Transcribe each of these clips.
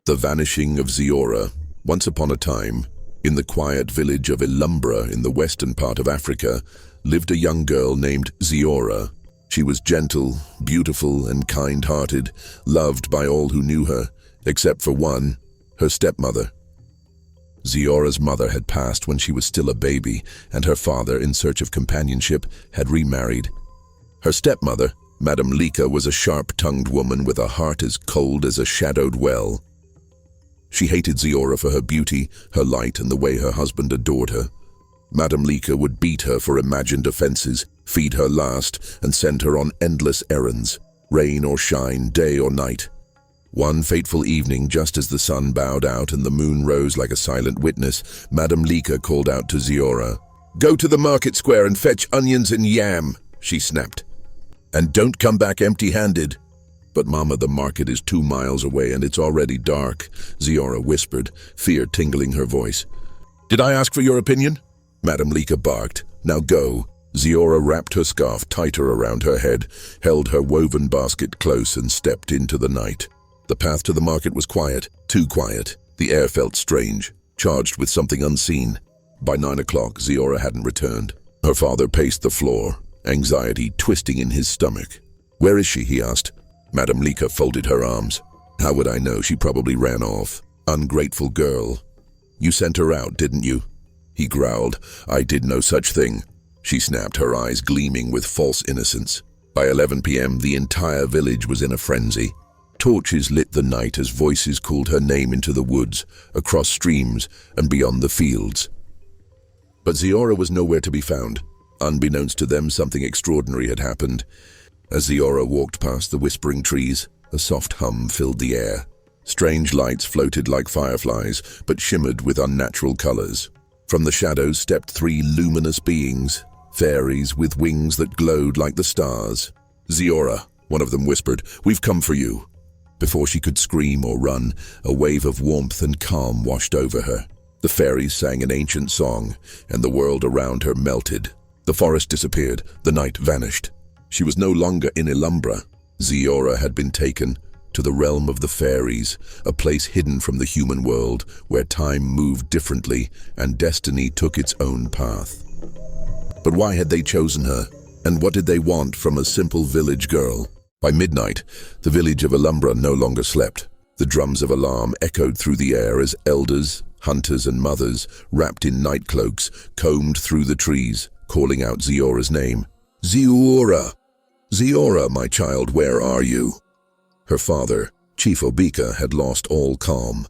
The vanishing of Ziora. Once upon a time, in the quiet village of Ilumbra in the western part of Africa, lived a young girl named Ziora. She was gentle, beautiful, and kind-hearted, loved by all who knew her, except for one, her stepmother. Ziora's mother had passed when she was still a baby, and her father, in search of companionship, had remarried. Her stepmother, Madame Lika, was a sharp-tongued woman with a heart as cold as a shadowed well. She hated Ziora for her beauty, her light, and the way her husband adored her. Madame Lika would beat her for imagined offenses, feed her last, and send her on endless errands, rain or shine, day or night. One fateful evening, just as the sun bowed out and the moon rose like a silent witness, Madame Lika called out to Ziora. "Go to the market square and fetch onions and yam," she snapped. "And don't come back empty-handed." "But Mama, the market is 2 miles away and it's already dark," Ziora whispered, fear tingling her voice. "Did I ask for your opinion?" Madame Lika barked. "Now go." Ziora wrapped her scarf tighter around her head, held her woven basket close, and stepped into the night. The path to the market was quiet, too quiet. The air felt strange, charged with something unseen. By 9 o'clock, Ziora hadn't returned. Her father paced the floor, anxiety twisting in his stomach. "Where is she?" he asked. Madame Lika folded her arms. "How would I know? She probably ran off. Ungrateful girl." "You sent her out, didn't you?" He growled. "I did no such thing." She snapped, her eyes gleaming with false innocence. By 11 p.m., the entire village was in a frenzy. Torches lit the night as voices called her name into the woods, across streams, and beyond the fields. But Ziora was nowhere to be found. Unbeknownst to them, something extraordinary had happened. As Ziora walked past the whispering trees, a soft hum filled the air. Strange lights floated like fireflies, but shimmered with unnatural colors. From the shadows stepped 3 luminous beings, fairies with wings that glowed like the stars. "Ziora," one of them whispered, "we've come for you." Before she could scream or run, a wave of warmth and calm washed over her. The fairies sang an ancient song, and the world around her melted. The forest disappeared, the night vanished. She was no longer in Ilumbra. Ziora had been taken to the realm of the fairies, a place hidden from the human world, where time moved differently and destiny took its own path. But why had they chosen her, and what did they want from a simple village girl? By midnight, the village of Ilumbra no longer slept. The drums of alarm echoed through the air as elders, hunters, and mothers, wrapped in night cloaks, combed through the trees, calling out Ziora's name. "Ziora! Ziora, my child, where are you?" Her father, Chief Obika, had lost all calm.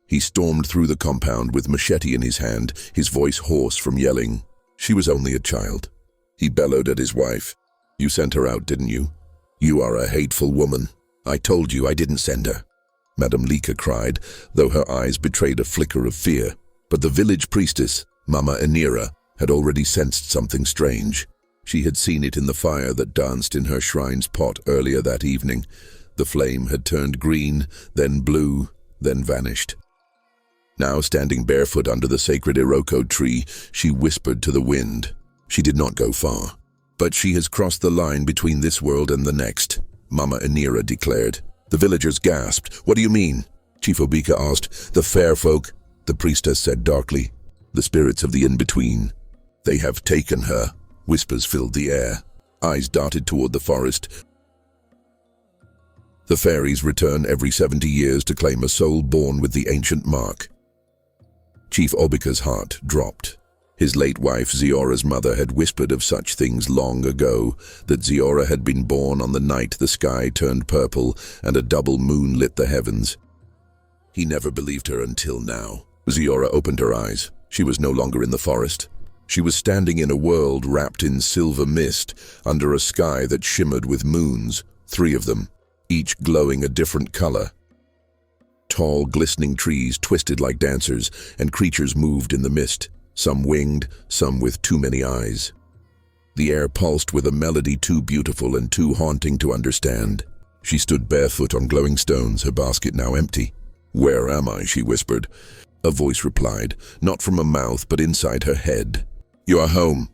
He stormed through the compound with machete in his hand, his voice hoarse from yelling. She was only a child. He bellowed at his wife. "You sent her out, didn't you? You are a hateful woman. I told you I didn't send her." Madame Lika cried, though her eyes betrayed a flicker of fear. But the village priestess, Mama Enira, had already sensed something strange. She had seen it in the fire that danced in her shrine's pot earlier that evening. The flame had turned green, then blue, then vanished. Now, standing barefoot under the sacred Iroko tree, she whispered to the wind. She did not go far. "But she has crossed the line between this world and the next," Mama Enira declared. The villagers gasped. "What do you mean?" Chief Obika asked. "The fair folk," the priestess said darkly. "The spirits of the in-between. They have taken her." Whispers filled the air. Eyes darted toward the forest. The fairies return every 70 years to claim a soul born with the ancient mark. Chief Obika's heart dropped. His late wife, Ziora's mother, had whispered of such things long ago, that Ziora had been born on the night the sky turned purple and a double moon lit the heavens. He never believed her until now. Ziora opened her eyes. She was no longer in the forest. She was standing in a world wrapped in silver mist, under a sky that shimmered with moons, 3 of them, each glowing a different color. Tall, glistening trees twisted like dancers, and creatures moved in the mist, some winged, some with too many eyes. The air pulsed with a melody too beautiful and too haunting to understand. She stood barefoot on glowing stones, her basket now empty. "Where am I?" she whispered. A voice replied, not from a mouth, but inside her head. "You are home."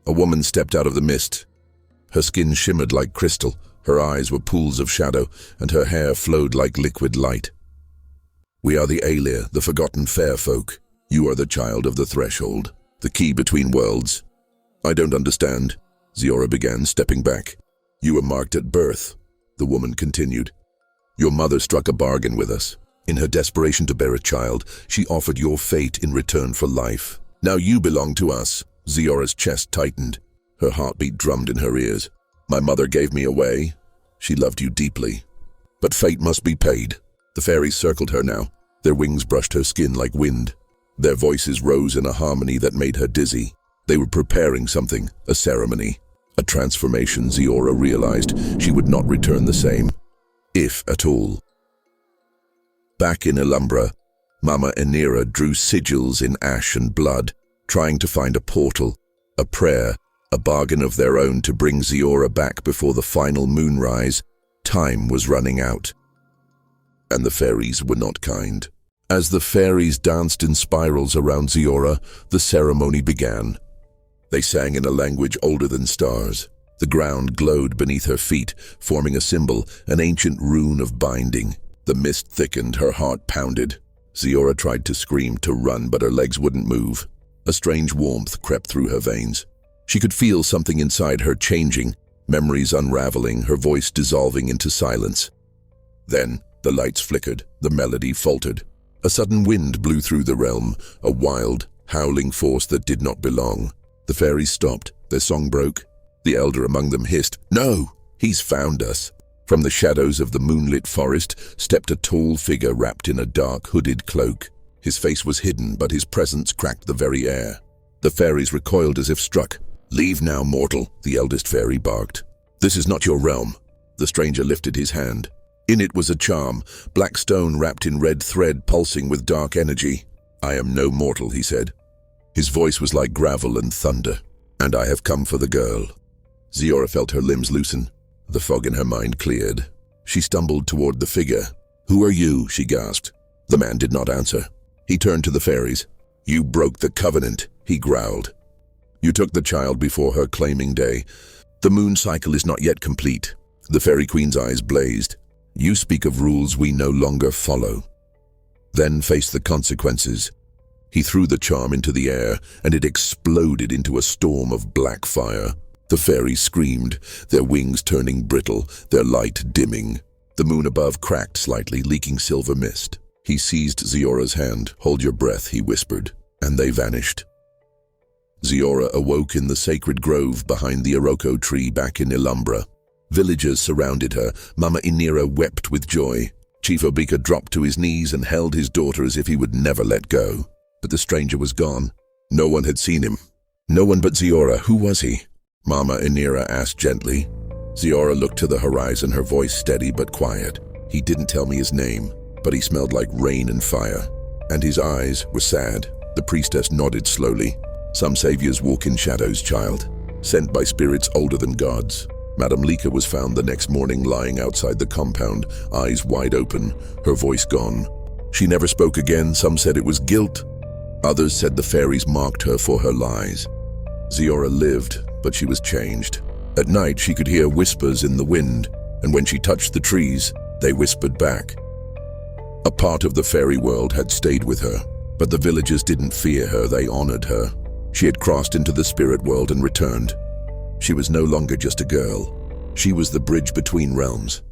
A woman stepped out of the mist. Her skin shimmered like crystal, her eyes were pools of shadow, and her hair flowed like liquid light. We are the Alir, the forgotten fair folk. You are the child of the threshold, the key between worlds. I don't understand, Ziora began, stepping back. You were marked at birth, the woman continued. Your mother struck a bargain with us. In her desperation to bear a child, she offered your fate in return for life. Now you belong to us. Ziora's chest tightened. Her heartbeat drummed in her ears. My mother gave me away. She loved you deeply. But fate must be paid. The fairies circled her now. Their wings brushed her skin like wind. Their voices rose in a harmony that made her dizzy. They were preparing something, a ceremony. A transformation. Ziora realized she would not return the same, if at all. Back in Ilumbra, Mama Inira drew sigils in ash and blood, trying to find a portal, a prayer, a bargain of their own to bring Ziora back before the final moonrise. Time was running out. And the fairies were not kind. As the fairies danced in spirals around Ziora, the ceremony began. They sang in a language older than stars. The ground glowed beneath her feet, forming a symbol, an ancient rune of binding. The mist thickened, her heart pounded. Ziora tried to scream, to run, but her legs wouldn't move. A strange warmth crept through her veins. She could feel something inside her changing, memories unraveling, her voice dissolving into silence. Then the lights flickered, the melody faltered. A sudden wind blew through the realm, a wild, howling force that did not belong. The fairies stopped, their song broke. The elder among them hissed, "No, he's found us." From the shadows of the moonlit forest stepped a tall figure wrapped in a dark, hooded cloak. His face was hidden, but his presence cracked the very air. The fairies recoiled as if struck. "Leave now, mortal," the eldest fairy barked. "This is not your realm." The stranger lifted his hand. In it was a charm, black stone wrapped in red thread pulsing with dark energy. "I am no mortal," he said. His voice was like gravel and thunder. "And I have come for the girl." Ziora felt her limbs loosen. The fog in her mind cleared. She stumbled toward the figure. "Who are you?" she gasped. The man did not answer. He turned to the fairies. "You broke the covenant," he growled. "You took the child before her claiming day. The moon cycle is not yet complete." The fairy queen's eyes blazed. "You speak of rules we no longer follow. Then face the consequences." He threw the charm into the air, and it exploded into a storm of black fire. The fairies screamed, their wings turning brittle, their light dimming. The moon above cracked slightly, leaking silver mist. He seized Ziora's hand. "Hold your breath," he whispered, and they vanished. Ziora awoke in the sacred grove behind the Iroko tree back in Ilumbra. Villagers surrounded her. Mama Inira wept with joy. Chief Obika dropped to his knees and held his daughter as if he would never let go. But the stranger was gone. No one had seen him. No one but Ziora. Who was he? Mama Inira asked gently. Ziora looked to the horizon, her voice steady but quiet. "He didn't tell me his name, but he smelled like rain and fire. And his eyes were sad." The priestess nodded slowly. "Some saviors walk in shadows, child, sent by spirits older than gods." Madame Lika was found the next morning lying outside the compound, eyes wide open, her voice gone. She never spoke again. Some said it was guilt. Others said the fairies marked her for her lies. Ziora lived, but she was changed. At night she could hear whispers in the wind, and when she touched the trees, they whispered back. A part of the fairy world had stayed with her, but the villagers didn't fear her, they honored her. She had crossed into the spirit world and returned. She was no longer just a girl. She was the bridge between realms.